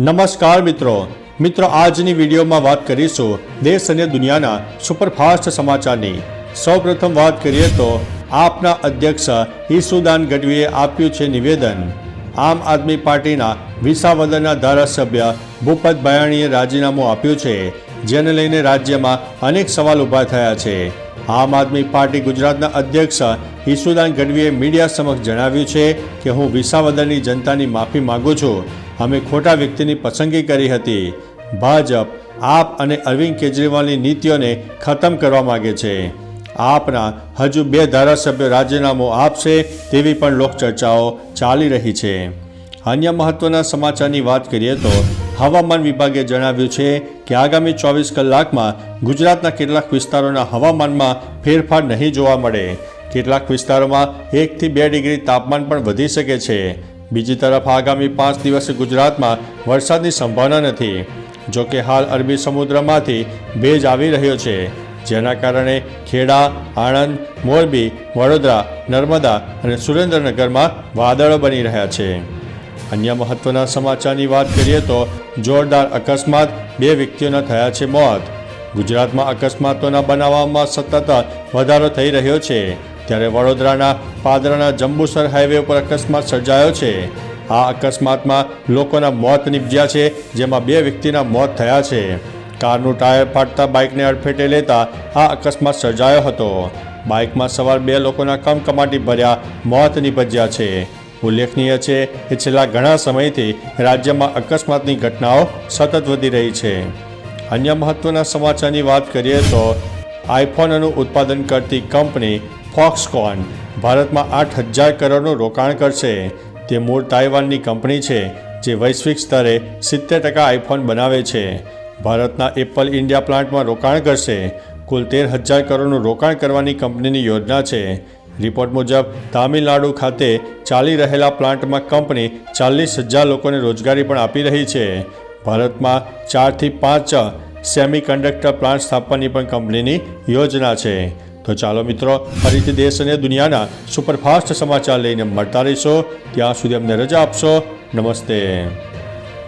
નમસ્કાર મિત્રો આજની વિડીયોમાં વાત કરીશું દેશ અને દુનિયાના સુપરફાસ્ટ સમાચારની। સૌપ્રથમ વાત કરીએ તો આપના અધ્યક્ષ ઈસુદાન ગઢવીએ આપ્યું છે નિવેદન। આમ આદમી પાર્ટીના વિસાવદરના ધારાસભ્ય ભૂપત ભયાણીએ રાજીનામું આપ્યું છે, જેને લઈને રાજ્યમાં અનેક સવાલ ઊભા થયા છે। આમ આદમી પાર્ટી ગુજરાતના અધ્યક્ષ ઈસુદાન ગઢવીએ મીડિયા સમક્ષ જણાવ્યું છે કે હું વિસાવદરની જનતાની માફી માગું છું। અમે ખોટા વ્યક્તિની પસંદગી કરી હતી। ભાજપ આપ અને અરવિંદ કેજરીવાલની નીતિઓને ખતમ કરવા માગે છે। આપના હજુ 2 ધારાસભ્યો રાજીનામું આપશે તેવી પણ લોકચર્ચાઓ ચાલી રહી છે। અન્ય મહત્વના સમાચારની વાત કરીએ તો હવામાન વિભાગે જણાવ્યું છે કે આગામી 24 કલાકમાં ગુજરાતના કેટલાક વિસ્તારોના હવામાનમાં ફેરફાર નહીં જોવા મળે। કેટલાક વિસ્તારોમાં 1 થી 2 ડિગ્રી તાપમાન પણ વધી શકે છે। બીજી તરફ આગામી 5 દિવસ ગુજરાતમાં વરસાદની સંભાવના નથી। જો કે હાલ અરબી સમુદ્રમાંથી ભેજ આવી રહ્યો છે, જેના કારણે ખેડા, આણંદ, મોરબી, વડોદરા, નર્મદા અને સુરેન્દ્રનગરમાં વાદળો બની રહ્યા છે। અન્ય મહત્વના સમાચારની વાત કરીએ તો જોરદાર અકસ્માત, 2 વ્યક્તિઓના થયા છે મોત। ગુજરાતમાં અકસ્માતોના બનાવમાં સતત વધારો થઈ રહ્યો છે, ત્યારે વડોદરાના પાદરાના જંબુસર હાઈવે ઉપર અકસ્માત સર્જાયો છે। આ અકસ્માતમાં લોકોના મોત નીપજ્યા છે, જેમાં 2 વ્યક્તિના મોત થયા છે। કારનું ટાયર ફાટતા બાઇકને અડફેટે લેતા આ અકસ્માત સર્જાયો હતો। બાઇકમાં સવાર 2 લોકોના કમકમાટી ભર્યા મોત નીપજ્યા છે। ઉલ્લેખનીય છે કે છેલ્લા ઘણા સમયથી રાજ્યમાં અકસ્માતની ઘટનાઓ સતત વધી રહી છે। અન્ય મહત્વના સમાચારની વાત કરીએ તો આઈફોનનું ઉત્પાદન કરતી કંપની ફોક્સકોન ભારતમાં 8,000 કરોડનું રોકાણ કરશે। તે મૂળ તાઇવાનની કંપની છે, જે વૈશ્વિક સ્તરે 70% આઈફોન બનાવે છે। ભારતના એપલ ઇન્ડિયા પ્લાન્ટમાં રોકાણ કરશે। કુલ 13,000 કરોડનું રોકાણ કરવાની કંપનીની યોજના છે। રિપોર્ટ મુજબ તામિલનાડુ ખાતે ચાલી રહેલા પ્લાન્ટમાં કંપની 40,000 લોકોને રોજગારી પણ આપી રહી છે। ભારતમાં 4 થી 5 સેમિકન્ડક્ટર પ્લાન્ટ સ્થાપવાની પણ કંપનીની યોજના છે। તો ચાલો મિત્રો, ફરીથી દેશ અને દુનિયાના સુપરફાસ્ટ સમાચાર લઈને મળતા રહીશો। ત્યાં સુધી અમને રજા આપશો। નમસ્તે।